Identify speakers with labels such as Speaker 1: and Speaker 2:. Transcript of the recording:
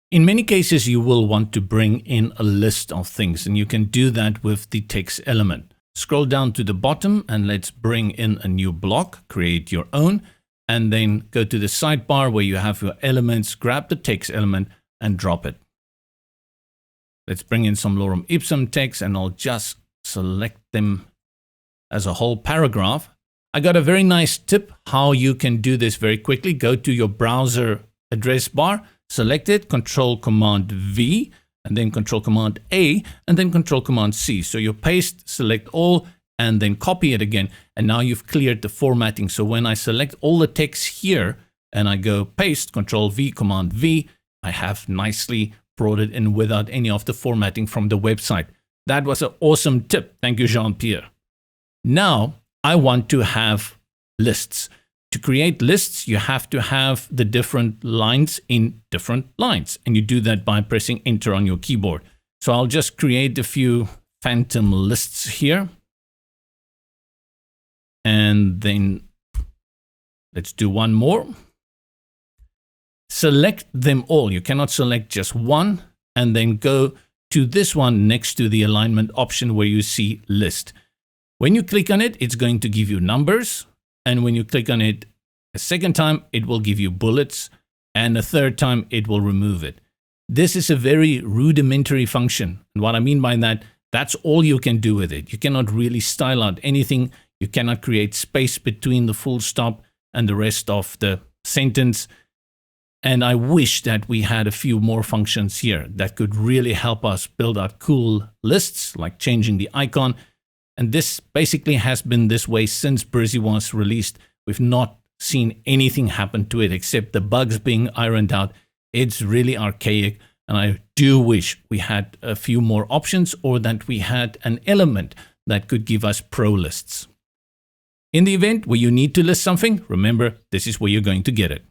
Speaker 1: In many cases, you will want to bring in a list of things, and you can do that with the text element. Scroll down to the bottom and let's bring in a new block, create your own, and then go to the sidebar where you have your elements, grab the text element and drop it. Let's bring in some lorem ipsum text and I'll just select them as a whole paragraph. I got a very nice tip how you can do this very quickly. Go to your browser address bar, select it, Control Command V, and then Control Command A, and then Control Command C. So you paste, select all, and then copy it again. And now you've cleared the formatting. So when I select all the text here and I go paste, Control V, Command V, I have nicely brought it in without any of the formatting from the website. That was an awesome tip. Thank you, Jean-Pierre. Now I want to have lists. To create lists, you have to have the different lines in different lines. And you do that by pressing Enter on your keyboard. So I'll just create a few phantom lists here. And then let's do one more. Select them all. You cannot select just one and then go to this one next to the alignment option where you see list. When you click on it, it's going to give you numbers. And when you click on it a second time, it will give you bullets. And a third time, it will remove it. This is a very rudimentary function. And what I mean by that, that's all you can do with it. You cannot really style out anything. You cannot create space between the full stop and the rest of the sentence. And I wish that we had a few more functions here that could really help us build out cool lists, like changing the icon. And this basically has been this way since Brizy was released. We've not seen anything happen to it except the bugs being ironed out. It's really archaic. And I do wish we had a few more options or that we had an element that could give us pro lists. In the event where you need to list something, remember, this is where you're going to get it.